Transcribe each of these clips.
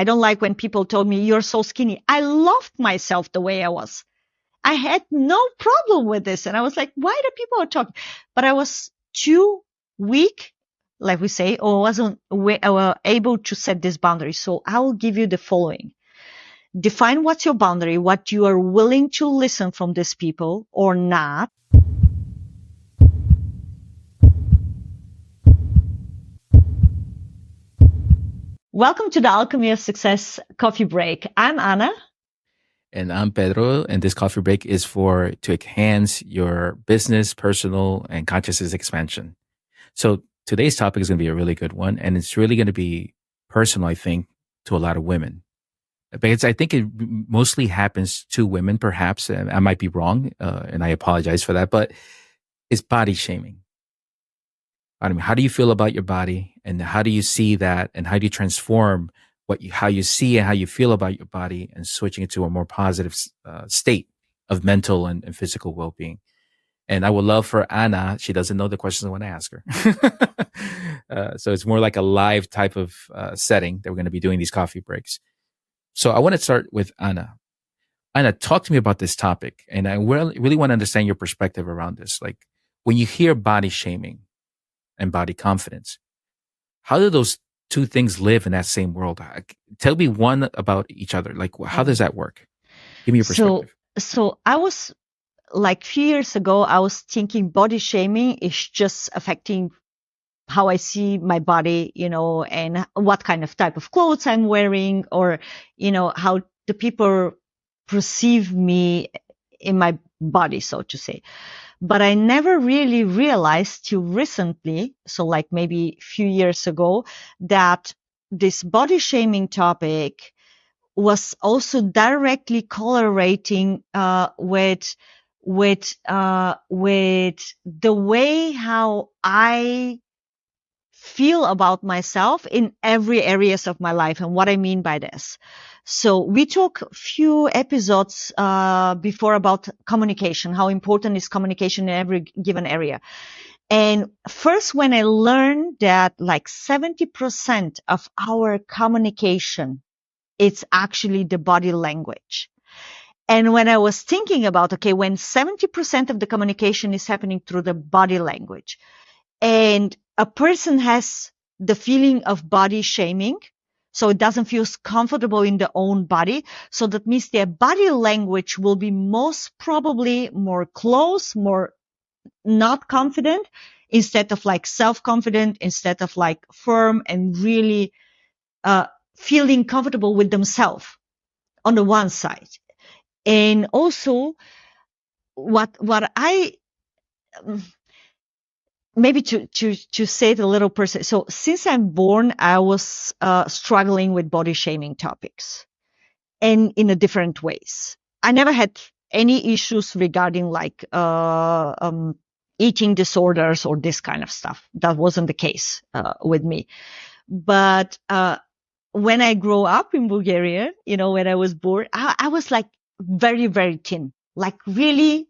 I don't like when people told me you're so skinny. I loved myself the way I was. I had no problem with this. And I was like, why do people are talking? But I was too weak, like we say, or wasn't able to set this boundary. So I will give you the following. Define what's your boundary, what you are willing to listen from these people or not. Welcome to the Alchemy of Success Coffee Break. I'm Anna. And I'm Pedro, and this coffee break is to enhance your business, personal, and consciousness expansion. So today's topic is going to be a really good one, and it's really going to be personal, I think, to a lot of women. Because I think it mostly happens to women, perhaps, and I might be wrong, and I apologize for that, but it's body shaming. I mean, how do you feel about your body, and how do you see that, and how do you transform how you see and how you feel about your body and switching it to a more positive state of mental and physical well-being? And I would love for Anna, she doesn't know the questions I want to ask her. So it's more like a live type of setting that we're going to be doing these coffee breaks. So I want to start with Anna. Anna, talk to me about this topic. And I really want to understand your perspective around this. Like when you hear body shaming and body confidence, how do those two things live in that same world? Tell me one about each other. Like, how does that work? Give me your perspective. So I was like a few years ago, I was thinking body shaming is just affecting how I see my body, and what kind of type of clothes I'm wearing, or, how the people perceive me in my body, so to say. But I never really realized till recently, so like maybe a few years ago, that this body shaming topic was also directly correlating with the way how I feel about myself in every areas of my life. And what I mean by this. So we talked a few episodes before about communication, how important is communication in every given area. And first, when I learned that like 70% of our communication, it's actually the body language. And when I was thinking about, okay, when 70% of the communication is happening through the body language, and a person has the feeling of body shaming, so it doesn't feel comfortable in their own body. So that means their body language will be most probably more close, more not confident, instead of like self-confident, instead of like firm and really feeling comfortable with themselves on the one side. And also what I maybe to say it a little person. So since I'm born, I was struggling with body shaming topics, and in a different ways. I never had any issues regarding like eating disorders or this kind of stuff. That wasn't the case with me. But when I grew up in Bulgaria, when I was born, I was like very, very thin, like really.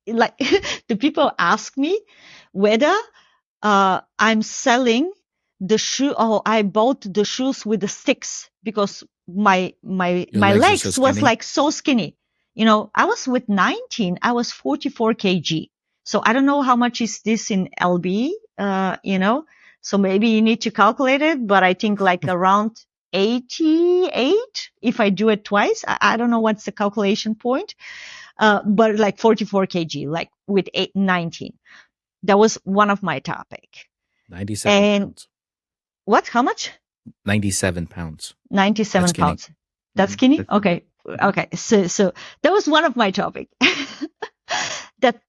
Like the people ask me whether I'm selling the shoe, or I bought the shoes with the sticks, because my legs was like so skinny. I was with 19, I was 44 kg. So I don't know how much is this in LB, so maybe you need to calculate it, but I think like around 88 if I do it twice. I don't know what's the calculation point. But like 44 kg, like with 19. That was one of my topic. 97 pounds. What? How much? 97 pounds. 97 pounds. That's skinny? Okay. Okay. So that was one of my topic. That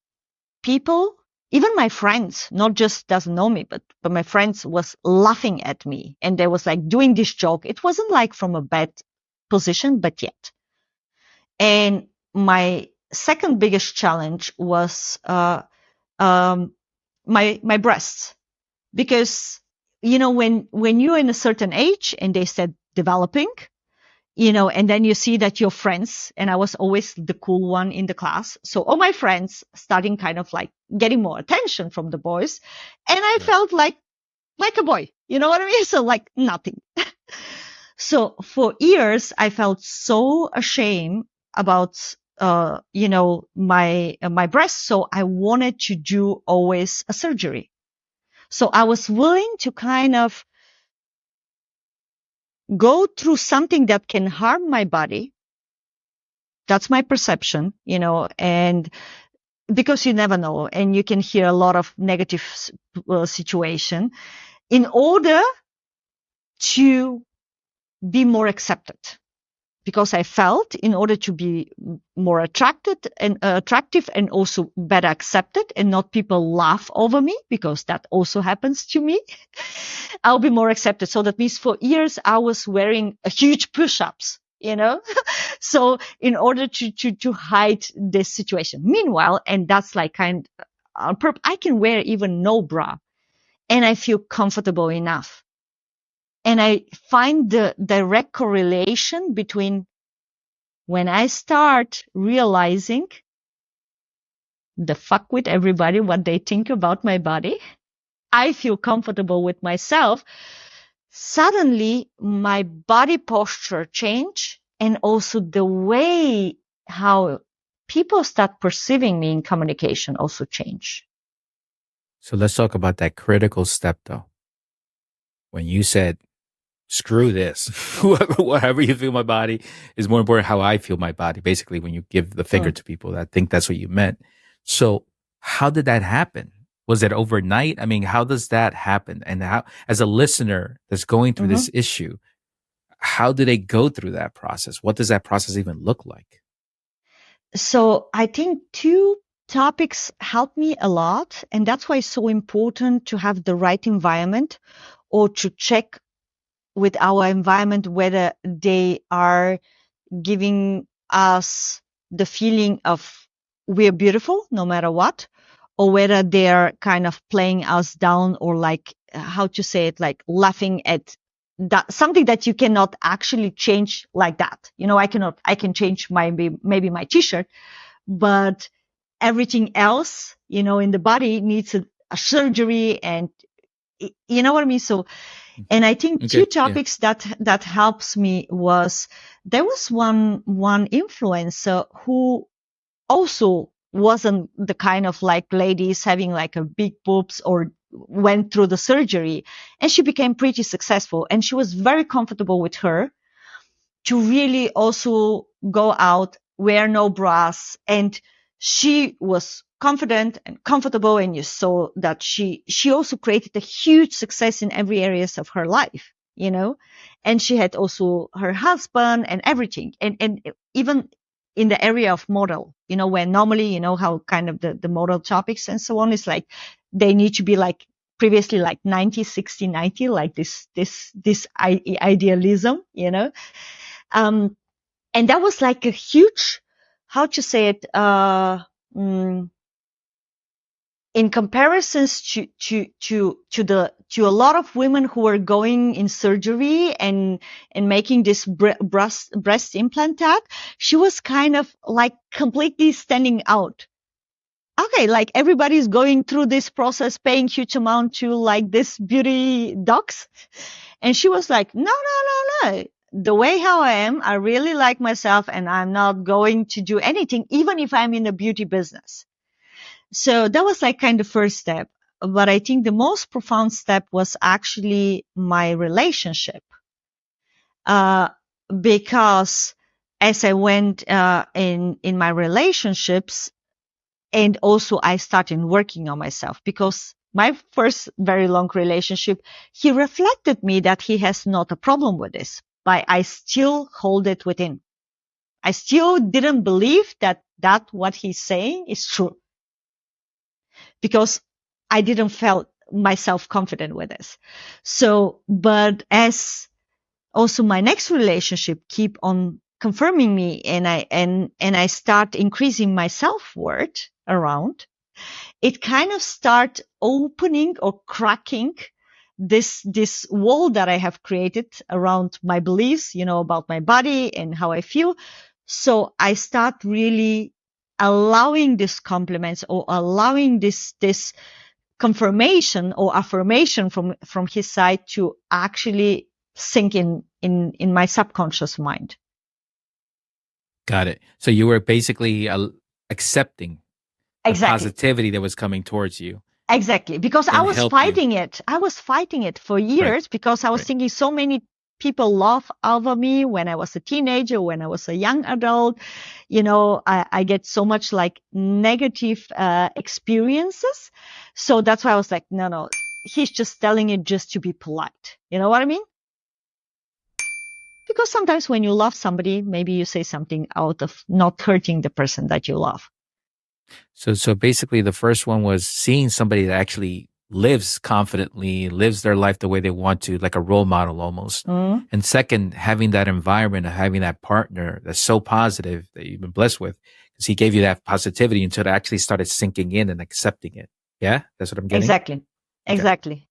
people, even my friends, not just doesn't know me, but my friends was laughing at me. And they was like doing this joke. It wasn't like from a bad position, but yet. And my second biggest challenge was my breasts, because when you're in a certain age and they said developing, and then you see that your friends, and I was always the cool one in the class, so all my friends starting kind of like getting more attention from the boys, and I felt like a boy, you know what I mean? So like nothing. So for years, I felt so ashamed about, my breasts. So I wanted to do always a surgery. So I was willing to kind of go through something that can harm my body. That's my perception, and because you never know, and you can hear a lot of negative situation in order to be more accepted. Because I felt in order to be more attractive and also better accepted and not people laugh over me, because that also happens to me, I'll be more accepted. So that means for years I was wearing a huge push-ups, so in order to hide this situation. Meanwhile, and that's like I can wear even no bra and I feel comfortable enough. And I find the direct correlation between when I start realizing the fuck with everybody, what they think about my body, I feel comfortable with myself. Suddenly my body posture change, and also the way how people start perceiving me in communication also change. So let's talk about that critical step though. When you said, screw this, whatever you feel my body is more important how I feel my body. Basically, when you give the finger to people, I think that's what you meant. So how did that happen? Was it overnight? I mean, how does that happen? And how, as a listener that's going through this issue, how do they go through that process? What does that process even look like? So I think two topics help me a lot. And that's why it's so important to have the right environment, or to check with our environment whether they are giving us the feeling of we're beautiful no matter what, or whether they're kind of playing us down, or like, how to say it, like laughing at that, something that you cannot actually change like that. I can change maybe my t-shirt, but everything else, in the body needs a surgery, and you know what I mean? So, and I think two topics that helps me was, there was one influencer who also wasn't the kind of like ladies having like a big boobs or went through the surgery, and she became pretty successful, and she was very comfortable with her to really also go out, wear no bras, and she was confident and comfortable, and you saw that she also created a huge success in every areas of her life, and she had also her husband and everything, and even in the area of model, where normally, how kind of the model topics and so on is like, they need to be like previously like 90, 60, 90, like this idealism, and that was like a huge, how to say it, in comparisons to a lot of women who were going in surgery and making this breast implantat, she was kind of like completely standing out. Okay, like everybody's going through this process, paying huge amount to like this beauty docs, and she was like, no, the way how I am, I really like myself, and I'm not going to do anything, even if I'm in a beauty business. So that was like kind of first step. But I think the most profound step was actually my relationship. Because as I went, in my relationships, and also I started working on myself, because my first very long relationship, he reflected me that he has not a problem with this, but I still hold it within. I still didn't believe that what he's saying is true, because I didn't felt myself confident with this. So, but as also my next relationship keep on confirming me, and I start increasing my self-worth around, it kind of start opening or cracking this wall that I have created around my beliefs, about my body and how I feel. So I start really allowing these compliments, or allowing this confirmation or affirmation from his side to actually sink in my subconscious mind. Got it. So you were basically accepting the Exactly. positivity that was coming towards you. Exactly. Because I And was help you. fighting it. I was fighting it for Right. years because I was Right. thinking so many people laugh over me when I was a teenager, when I was a young adult. You know, I get so much like negative experiences. So that's why I was like, no, he's just telling it just to be polite. You know what I mean? Because sometimes when you love somebody, maybe you say something out of not hurting the person that you love. So basically the first one was seeing somebody that actually lives confidently, lives their life the way they want to, like a role model almost. Mm. And second, having that environment of having that partner that's so positive that you've been blessed with, because he gave you that positivity until it actually started sinking in and accepting it. Yeah, that's what I'm getting. Exactly. Exactly.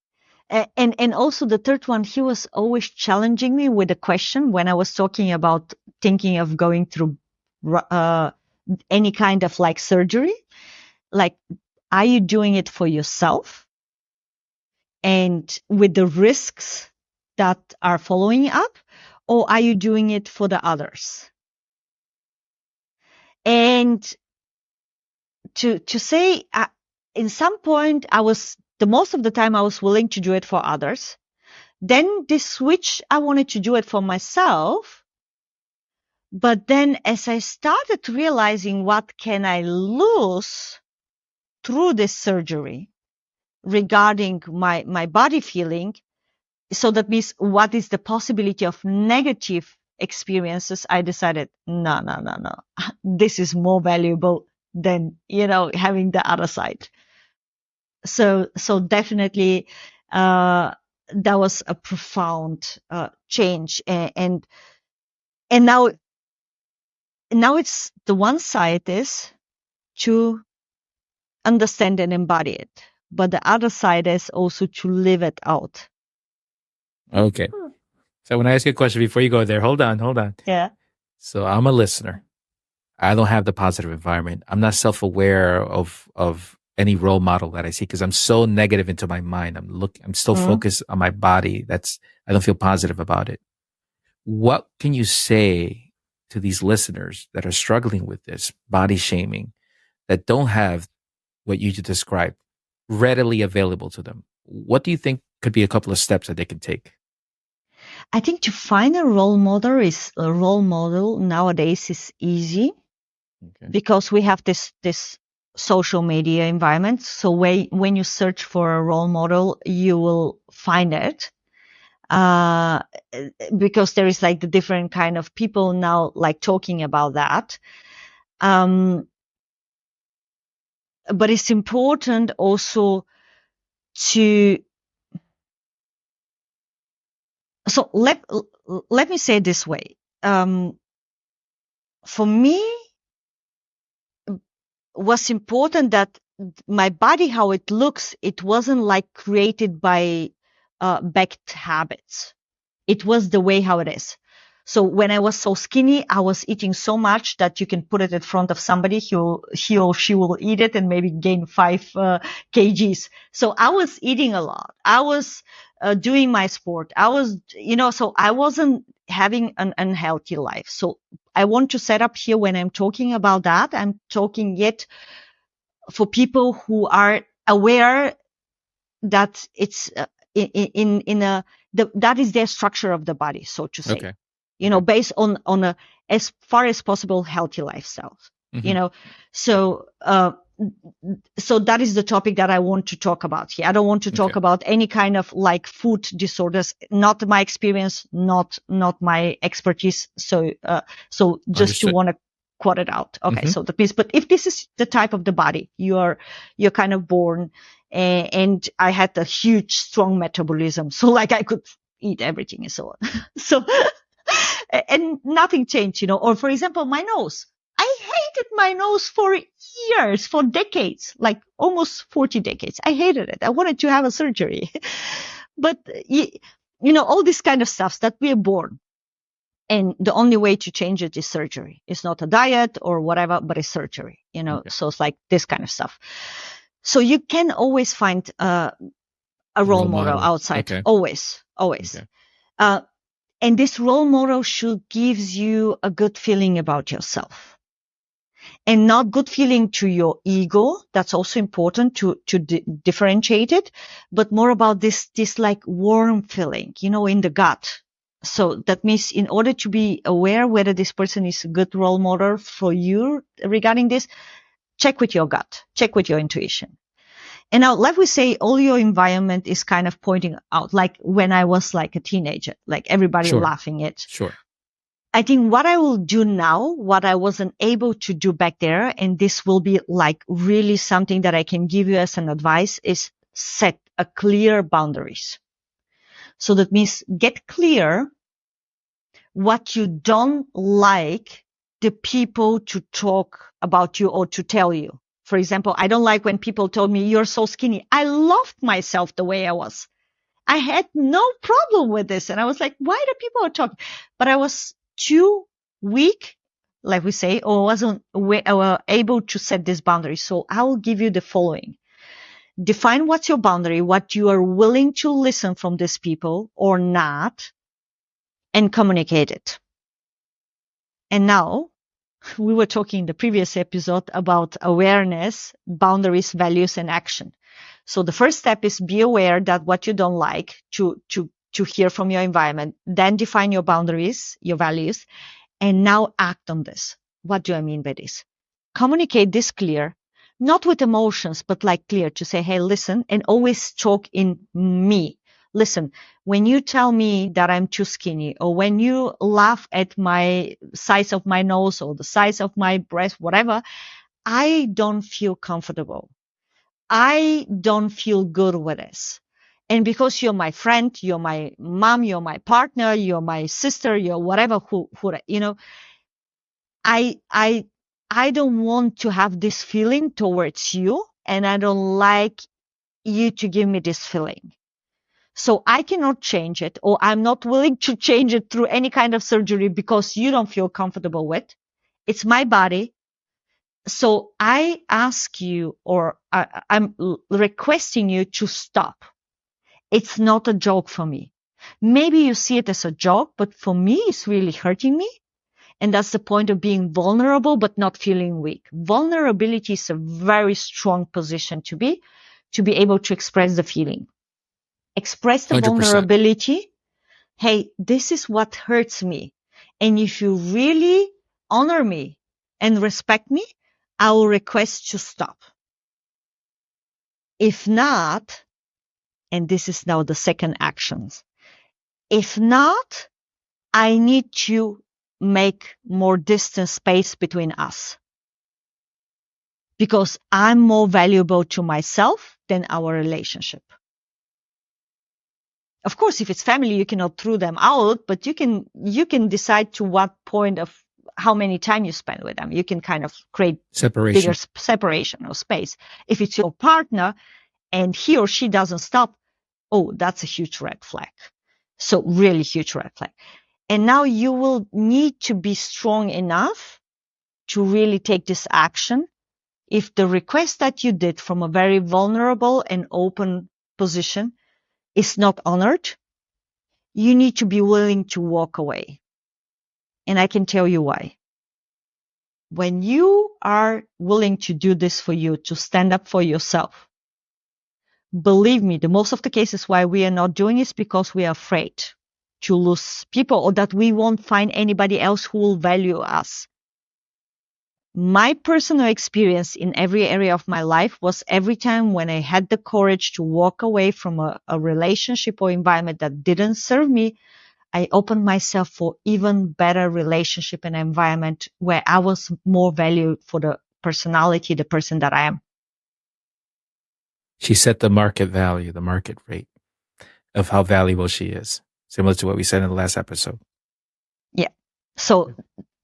And also the third one, he was always challenging me with a question when I was talking about thinking of going through any kind of like surgery. Like, are you doing it for yourself and with the risks that are following up, or are you doing it for the others? And to say, in some point, the most of the time I was willing to do it for others. Then this switch, I wanted to do it for myself. But then as I started realizing what can I lose through this surgery regarding my body feeling, so that means what is the possibility of negative experiences, I decided, no. This is more valuable than, having the other side. So definitely, that was a profound change. And now it's the one side is to understand and embody it, but the other side is also to live it out. Okay. So when I ask you a question before you go there, hold on. Yeah. So I'm a listener. I don't have the positive environment. I'm not self-aware of any role model that I see because I'm so negative into my mind. I'm still focused on my body. I don't feel positive about it. What can you say to these listeners that are struggling with this body shaming, that don't have what you just described readily available to them? What do you think could be a couple of steps that they can take? I think to find a role model nowadays is easy. Okay. Because we have this social media environment. So when you search for a role model, you will find it. Because there is like the different kind of people now like talking about that. But it's important also to, so let me say it this way. For me, was important that my body, how it looks, it wasn't like created by backed habits. It was the way how it is. So when I was so skinny, I was eating so much that you can put it in front of somebody, he or she will eat it and maybe gain 5 kgs. So I was eating a lot. I was doing my sport. I was, so I wasn't having an unhealthy life. So I want to set up here when I'm talking about that, I'm talking yet for people who are aware that it's that is their structure of the body, so to say. Okay. Based on a as far as possible healthy lifestyle. Mm-hmm. So that is the topic that I want to talk about here. I don't want to talk about any kind of like food disorders. Not my experience, not my expertise. So just to want to quote it out. Okay. Mm-hmm. So that means, but if this is the type of the body you're kind of born, and I had a huge, strong metabolism. So like I could eat everything and so on. So, and nothing changed, or for example, my nose. I hated my nose for years, for decades, like almost 40 decades. I hated it. I wanted to have a surgery, but all this kind of stuff that we are born. And the only way to change it is surgery. It's not a diet or whatever, but it's surgery, So it's like this kind of stuff. So you can always find a role model outside. Okay. Always. Okay. And this role model should gives you a good feeling about yourself, and not good feeling to your ego. That's also important to differentiate it, but more about this like warm feeling, in the gut. So that means in order to be aware whether this person is a good role model for you regarding this, check with your gut, check with your intuition. And now, like we say, all your environment is kind of pointing out, like when I was like a teenager, like everybody Sure. laughing it. Sure. I think what I will do now, what I wasn't able to do back there, and this will be like really something that I can give you as an advice, is set a clear boundaries. So that means get clear what you don't like the people to talk about you or to tell you. For example, I don't like when people told me you're so skinny. I loved myself the way I was. I had no problem with this. And I was like, why do people talk? But I was too weak, like we say, or wasn't able to set this boundary. So I will give you the following. Define what's your boundary, what you are willing to listen from these people or not, and communicate it. And now we were talking in the previous episode about awareness, boundaries, values, and action. So the first step is be aware that what you don't like to hear from your environment, then define your boundaries, your values, and now act on this. What do I mean by this? Communicate this clear, not with emotions, but like clear to say, hey, listen, and always talk in me. Listen, when you tell me that I'm too skinny, or when you laugh at my size of my nose or the size of my breast, whatever, I don't feel comfortable. I don't feel good with this. And because you're my friend, you're my mom, you're my partner, you're my sister, you're whatever, I, I, I don't want to have this feeling towards you, and I don't like you to give me this feeling. So I cannot change it, or I'm not willing to change it through any kind of surgery because you don't feel comfortable with. It's my body. So I ask you, or I'm requesting you to stop. It's not a joke for me. Maybe you see it as a joke, but for me, it's really hurting me. And that's the point of being vulnerable, but not feeling weak. Vulnerability is a very strong position to be able to express the feeling. Express the 100%. vulnerability. Hey, this is what hurts me. And if you really honor me and respect me, I will request to stop. If not, and this is now the second actions. If not, I need to make more distance space between us, because I'm more valuable to myself than our relationship. Of course, if it's family, you cannot throw them out, but you can decide to what point of how many time you spend with them. You can kind of create bigger Separation. separation or space. If it's your partner and he or she doesn't stop, oh, that's a huge red flag. So really huge red flag. And now you will need to be strong enough to really take this action. If the request that you did from a very vulnerable and open position is not honored, you need to be willing to walk away. And I can tell you why. When you are willing to do this for you, to stand up for yourself, believe me, the most of the cases why we are not doing is because we are afraid to lose people, or that we won't find anybody else who will value us. My personal experience in every area of my life was every time when I had the courage to walk away from a relationship or environment that didn't serve me, I opened myself for even better relationship and environment where I was more valued for the personality, the person that I am. She set the market value, the market rate of how valuable she is, similar to what we said in the last episode. Yeah. So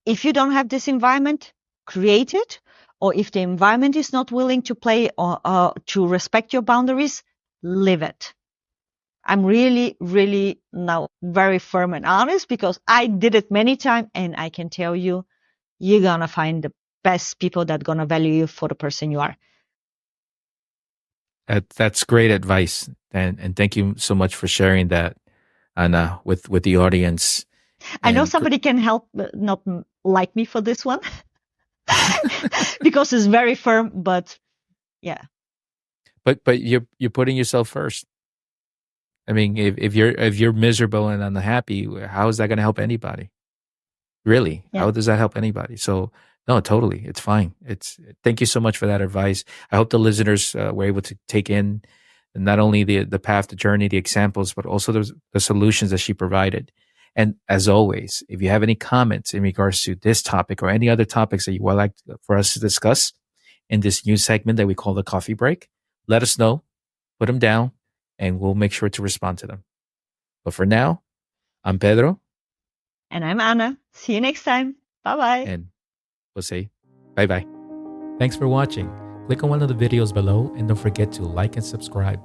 if you don't have this environment, create it. Or if the environment is not willing to play or to respect your boundaries, live it. I'm really, really now very firm and honest, because I did it many times, and I can tell you, you're going to find the best people that are going to value you for the person you are. That's great advice. And thank you so much for sharing that Anna, with the audience. I know And somebody can help not like me for this one because it's very firm, but yeah. but you're putting yourself first. I mean, if you're miserable and unhappy, how is that going to help anybody? Really, Yeah. how does that help anybody? So no, totally, it's fine. It's Thank you so much for that advice. I hope the listeners were able to take in not only the path, the journey, the examples, but also the solutions that she provided. And as always, if you have any comments in regards to this topic or any other topics that you would like for us to discuss in this new segment that we call the coffee break, let us know, put them down, and we'll make sure to respond to them. But for now, I'm Pedro, And I'm Anna. See you next time. Bye bye. and we'll say bye bye. Thanks for watching. Click on one of the videos below and don't forget to like and subscribe.